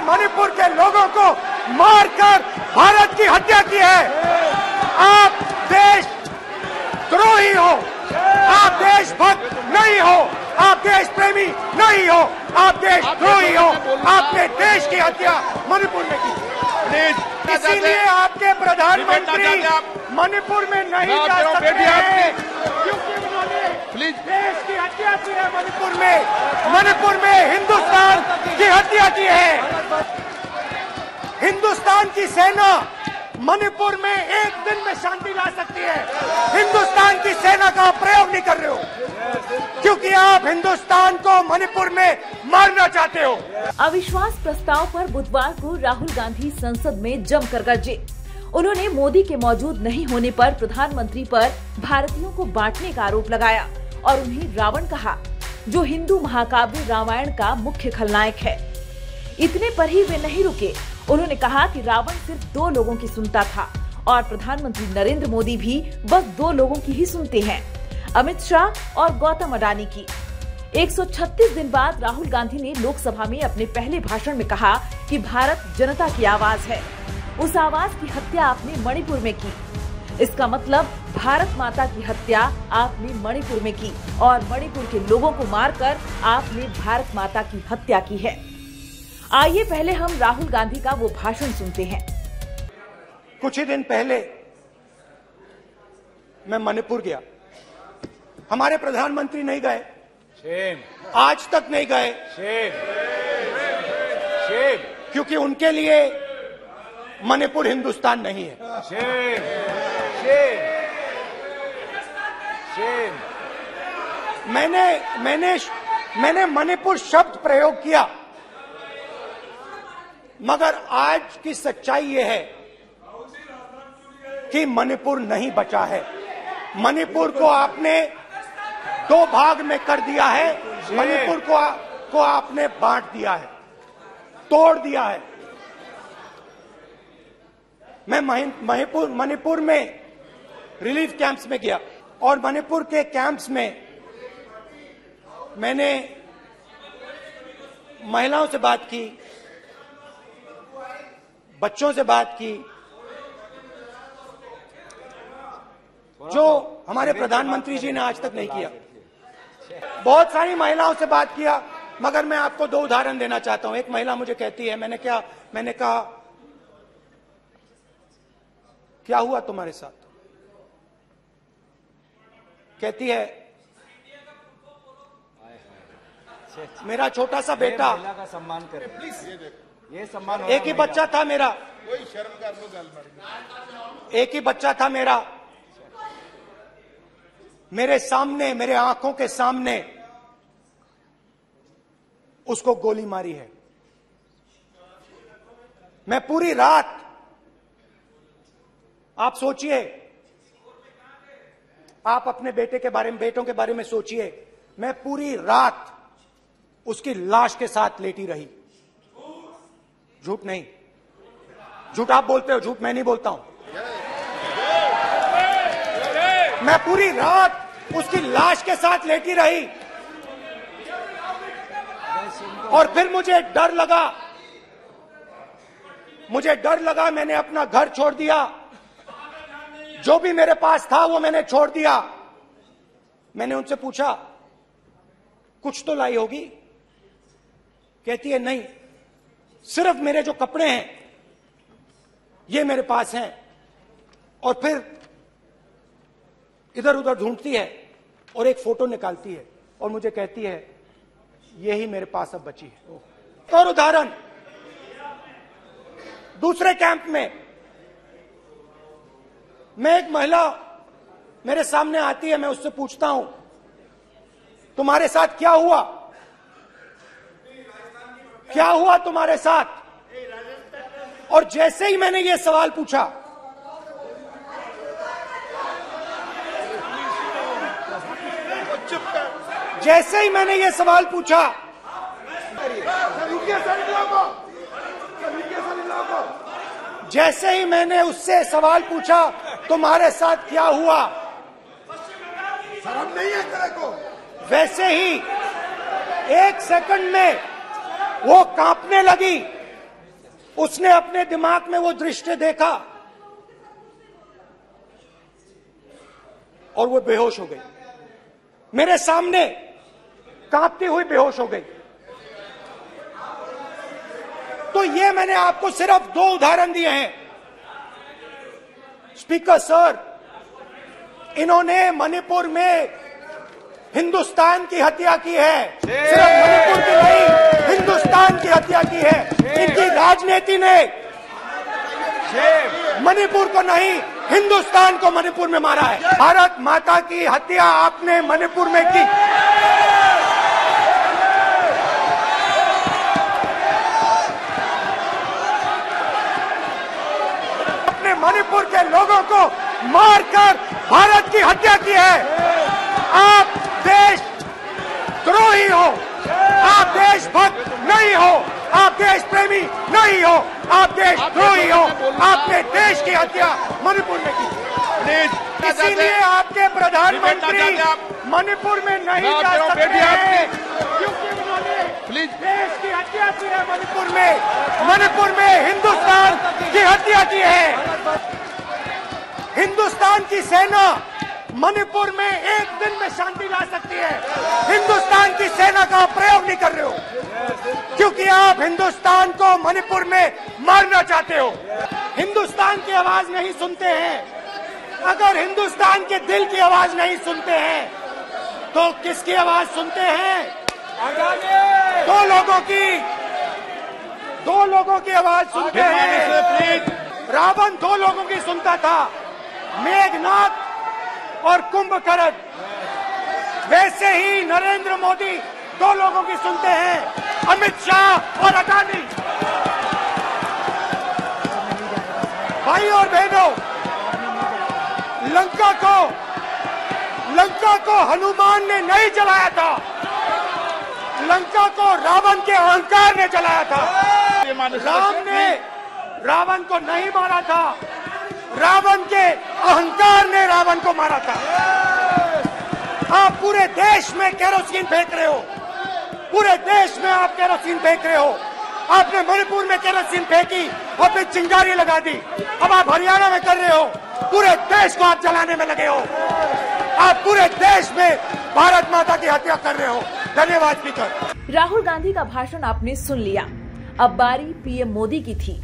मणिपुर के लोगों को मारकर भारत की हत्या की है। आप देशद्रोही हो, आप देशभक्त नहीं हो, आप देश प्रेमी नहीं हो, आप देशद्रोही हो। आपने देश की हत्या मणिपुर में की। इसीलिए आपके प्रधानमंत्री मणिपुर में नहीं जा सकते हैं, क्योंकि उन्होंने देश की हत्या की है। मणिपुर में हिंदुस्तान की हत्या की है। हिंदुस्तान की सेना मणिपुर में एक दिन में शांति ला सकती है। हिंदुस्तान की सेना का प्रयोग नहीं कर रहे हो, क्योंकि आप हिंदुस्तान को मणिपुर में मारना चाहते हो। अविश्वास प्रस्ताव पर बुधवार को राहुल गांधी संसद में जमकर गरजे। उन्होंने मोदी के मौजूद नहीं होने पर प्रधानमंत्री पर भारतीयों को बांटने का आरोप लगाया और उन्हें रावण कहा, जो हिंदू महाकाव्य रामायण का मुख्य खलनायक है। इतने पर ही वे नहीं रुके। उन्होंने कहा कि रावण सिर्फ 2 लोगों की सुनता था और प्रधानमंत्री नरेंद्र मोदी भी बस 2 लोगों की ही सुनते हैं, अमित शाह और गौतम अडानी की। 136 दिन बाद राहुल गांधी ने लोकसभा में अपने पहले भाषण में कहा कि भारत जनता की आवाज है। उस आवाज की हत्या आपने मणिपुर में की। इसका मतलब भारत माता की हत्या आपने मणिपुर में की और मणिपुर के लोगों को मारकर आपने भारत माता की हत्या की है। आइए पहले हम राहुल गांधी का वो भाषण सुनते हैं। कुछ ही दिन पहले मैं मणिपुर गया। हमारे प्रधानमंत्री नहीं गए, आज तक नहीं गए, क्योंकि उनके लिए मणिपुर हिंदुस्तान नहीं है। मैंने मणिपुर शब्द प्रयोग किया, मगर आज की सच्चाई यह है कि मणिपुर नहीं बचा है। मणिपुर को आपने 2 भाग में कर दिया है। मणिपुर को आपने बांट दिया है, तोड़ दिया है। मैं मणिपुर में रिलीफ कैंप्स में गया और मणिपुर के कैंप्स में मैंने महिलाओं से बात की, बच्चों से बात की, जो हमारे प्रधानमंत्री जी ने आज तक नहीं किया। बहुत सारी महिलाओं से बात किया, मगर मैं आपको 2 उदाहरण देना चाहता हूं। एक महिला मुझे कहती है, मैंने कहा क्या हुआ तुम्हारे साथ? कहती है, मेरा छोटा सा बेटा, महिला का सम्मान करें प्लीज, ये सम्मान। एक ही बच्चा था मेरा, कोई शर्म कर लो गल, एक ही बच्चा था मेरा, मेरे सामने, मेरे आंखों के सामने उसको गोली मारी है। मैं पूरी रात, आप सोचिए, आप अपने बेटों के बारे में सोचिए, मैं पूरी रात उसकी लाश के साथ लेटी रही। झूठ नहीं, झूठ आप बोलते हो, झूठ मैं नहीं बोलता हूं। मैं पूरी रात उसकी लाश के साथ लेटी रही और फिर मुझे डर लगा, मैंने अपना घर छोड़ दिया, जो भी मेरे पास था वो मैंने छोड़ दिया। मैंने उनसे पूछा, कुछ तो लाई होगी? कहती है, नहीं, सिर्फ मेरे जो कपड़े हैं ये मेरे पास हैं। और फिर इधर उधर ढूंढती है और एक फोटो निकालती है और मुझे कहती है, यही मेरे पास अब बची है। और उदाहरण, दूसरे कैंप में मैं, एक महिला मेरे सामने आती है, मैं उससे पूछता हूं, तुम्हारे साथ क्या हुआ? क्या हुआ तुम्हारे साथ? और जैसे ही मैंने ये सवाल पूछा, जैसे ही मैंने ये सवाल पूछा, जैसे ही मैंने उससे सवाल पूछा, तुम्हारे साथ क्या हुआ, शर्म नहीं है तेरे को? वैसे ही 1 सेकंड में वो कांपने लगी उसने अपने दिमाग में वो दृश्य देखा और वो बेहोश हो गई, मेरे सामने कांपती हुई बेहोश हो गई। तो ये मैंने आपको सिर्फ 2 उदाहरण दिए हैं। स्पीकर सर, इन्होंने मणिपुर में हिंदुस्तान की हत्या की है, सिर्फ मणिपुर की नहीं, हिंदुस्तान की हत्या की है। इनकी राजनीति ने मणिपुर को नहीं, हिंदुस्तान को मणिपुर में मारा है। भारत माता की हत्या आपने मणिपुर में की। अपने मणिपुर के लोगों को मारकर भारत की हत्या की है। आप देश द्रोही हो, आप देशभक्त नहीं हो, आप देश प्रेमी नहीं हो, आप देश द्रोही हो। आपने देश की हत्या मणिपुर में की। इसीलिए आपके प्रधानमंत्री मणिपुर में नहीं जा सकते हैं, क्योंकि उन्होंने देश की हत्या की है। मणिपुर में हिंदुस्तान की हत्या की है। हिंदुस्तान की सेना मणिपुर में एक दिन में शांति ला सकती है। हिंदुस्तान की सेना का प्रयोग नहीं कर रहे हो, क्योंकि आप हिंदुस्तान को मणिपुर में मारना चाहते हो। हिंदुस्तान की आवाज नहीं सुनते हैं। अगर हिंदुस्तान के दिल की आवाज नहीं सुनते हैं तो किसकी आवाज सुनते हैं? दो लोगों की आवाज सुनते हैं। रावण 2 लोगों की सुनता था, मेघनाथ और कुंभकर्ण। वैसे ही नरेंद्र मोदी 2 लोगों की सुनते हैं, अमित शाह और अडानी। भाई और बहनों, लंका को हनुमान ने नहीं जलाया था, लंका को रावण के अहंकार ने जलाया था। राम ने रावण को नहीं मारा था, रावण के अहंकार ने रावण को मारा था। आप पूरे देश में केरोसिन फेंक रहे हो, पूरे देश में आप केरोसिन फेंक रहे हो। आपने मणिपुर में केरोसिन फेंकी, आपने चिंगारी लगा दी। अब आप हरियाणा में कर रहे हो, पूरे देश को आप जलाने में लगे हो। आप पूरे देश में भारत माता की हत्या कर रहे हो। धन्यवाद स्पीकर। राहुल गांधी का भाषण आपने सुन लिया, अब बारी पीएम मोदी की थी।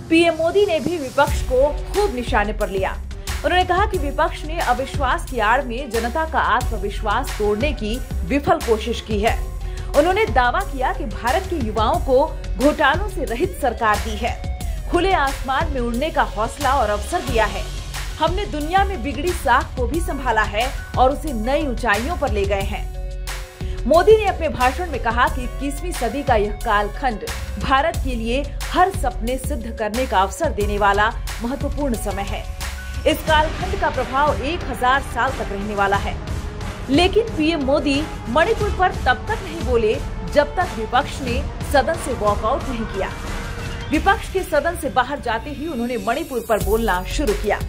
पीएम मोदी ने भी विपक्ष को खूब निशाने पर लिया। उन्होंने कहा कि विपक्ष ने अविश्वास की आड़ में जनता का आत्मविश्वास तोड़ने की विफल कोशिश की है। उन्होंने दावा किया कि भारत के युवाओं को घोटालों से रहित सरकार दी है, खुले आसमान में उड़ने का हौसला और अवसर दिया है। हमने दुनिया में बिगड़ी साख को भी संभाला है और उसे नई ऊंचाइयों पर ले गए हैं। मोदी ने अपने भाषण में कहा कि 21वीं सदी का यह कालखंड भारत के लिए हर सपने सिद्ध करने का अवसर देने वाला महत्वपूर्ण समय है। इस कालखंड का प्रभाव 1000 साल तक रहने वाला है। लेकिन पीएम मोदी मणिपुर पर तब तक नहीं बोले जब तक विपक्ष ने सदन से वॉकआउट नहीं किया। विपक्ष के सदन से बाहर जाते ही उन्होंने मणिपुर पर बोलना शुरू किया।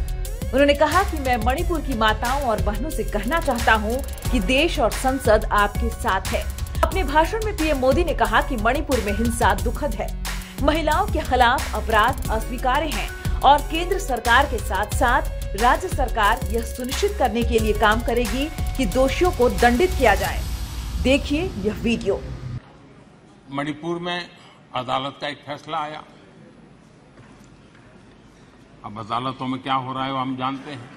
उन्होंने कहा कि मैं मणिपुर की माताओं और बहनों से कहना चाहता हूं कि देश और संसद आपके साथ है। अपने भाषण में पीएम मोदी ने कहा कि मणिपुर में हिंसा दुखद है, महिलाओं के खिलाफ अपराध अस्वीकार्य हैं और केंद्र सरकार के साथ साथ राज्य सरकार यह सुनिश्चित करने के लिए काम करेगी कि दोषियों को दंडित किया जाए। देखिए यह वीडियो। मणिपुर में अदालत का एक फैसला आया। अब अदालतों में क्या हो रहा है वो हम जानते हैं।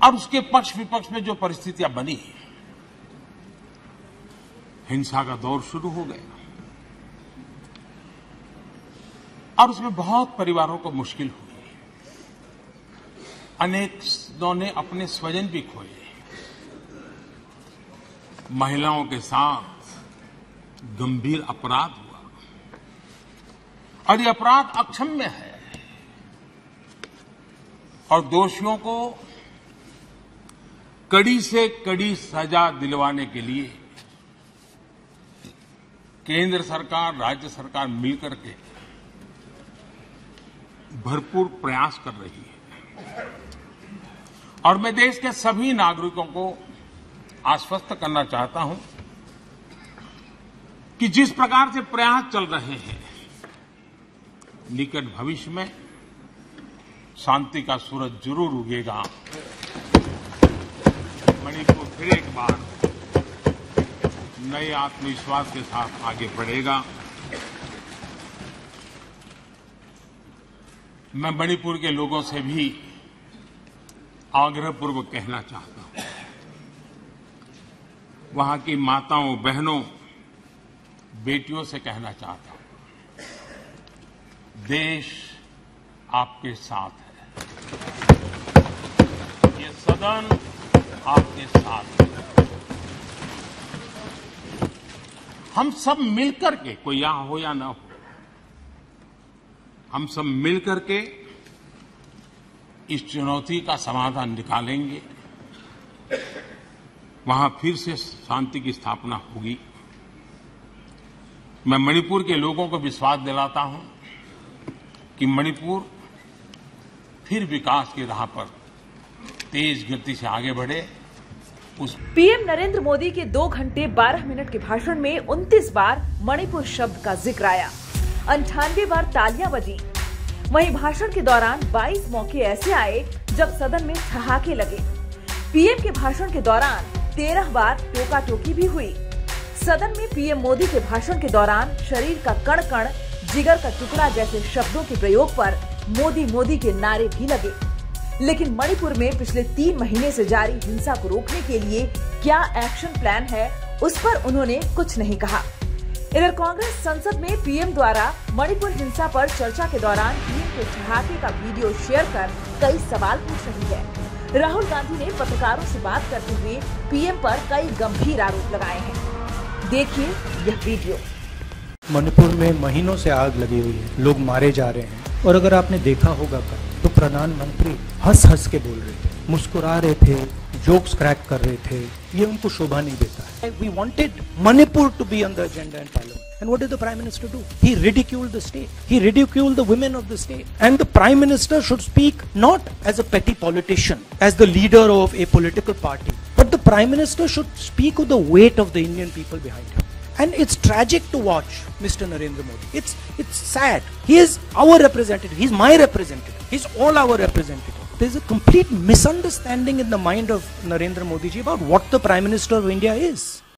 और उसके पक्ष विपक्ष में जो परिस्थितियां बनी, हिंसा का दौर शुरू हो गया और उसमें बहुत परिवारों को मुश्किल हुई। अनेकों ने अपने स्वजन भी खोए। महिलाओं के साथ गंभीर अपराध हुआ और ये अपराध अक्षम्य है और दोषियों को कड़ी से कड़ी सजा दिलवाने के लिए केंद्र सरकार, राज्य सरकार मिलकर के भरपूर प्रयास कर रही है। और मैं देश के सभी नागरिकों को आश्वस्त करना चाहता हूं कि जिस प्रकार से प्रयास चल रहे हैं, निकट भविष्य में शांति का सूरज जरूर उगेगा। मणिपुर फिर एक बार नए आत्मविश्वास के साथ आगे बढ़ेगा। मैं मणिपुर के लोगों से भी आग्रहपूर्वक कहना चाहता हूं, वहां की माताओं, बहनों, बेटियों से कहना चाहता हूं, देश आपके साथ है, ये सदन आपके साथ है। हम सब मिलकर के, कोई यहां हो या ना हो, हम सब मिलकर के इस चुनौती का समाधान निकालेंगे। वहां फिर से शांति की स्थापना होगी। मैं मणिपुर के लोगों को विश्वास दिलाता हूं कि मणिपुर फिर विकास की राह पर तेज गति से आगे बढ़े। पीएम नरेंद्र मोदी के 2 घंटे 12 मिनट के भाषण में 29 बार मणिपुर शब्द का जिक्र आया, 98 बार तालियां बजी। वहीं भाषण के दौरान 22 मौके ऐसे आए जब सदन में ठहाके लगे। पीएम के भाषण के दौरान 13 बार टोका टोकी भी हुई। सदन में पीएम मोदी के भाषण के दौरान शरीर का कण कण, जिगर का टुकड़ा जैसे शब्दों के प्रयोग पर मोदी मोदी के नारे भी लगे। लेकिन मणिपुर में पिछले 3 महीने से जारी हिंसा को रोकने के लिए क्या एक्शन प्लान है, उस पर उन्होंने कुछ नहीं कहा। इधर कांग्रेस संसद में पीएम द्वारा मणिपुर हिंसा पर चर्चा के दौरान पीएम के ठहाके का वीडियो शेयर कर कई सवाल पूछ रही है। राहुल गांधी ने पत्रकारों से बात करते हुए पीएम पर कई गंभीर आरोप लगाए हैं। देखिए यह वीडियो। मणिपुर में महीनों से आग लगी हुई है, लोग मारे जा रहे हैं, और अगर आपने देखा होगा तो प्रधानमंत्री हंस हंस के बोल रहे थे, मुस्कुरा रहे थे, जोक्स क्रैक कर रहे थे। ये उनको शोभा नहीं देता है। We wanted Manipur to be on the agenda in Parliament. And what did the Prime Minister do? He ridiculed the state. He ridiculed the women of the state. And the Prime Minister should speak not as a petty politician, as the leader of a political party, but the Prime Minister should speak of the weight of the Indian people behind him. And it's tragic to watch Mr. Narendra Modi. It's sad. He is our representative. He's my representative. He's all our representative. There's a complete misunderstanding in the mind of Narendra Modi ji about what the Prime Minister of India is.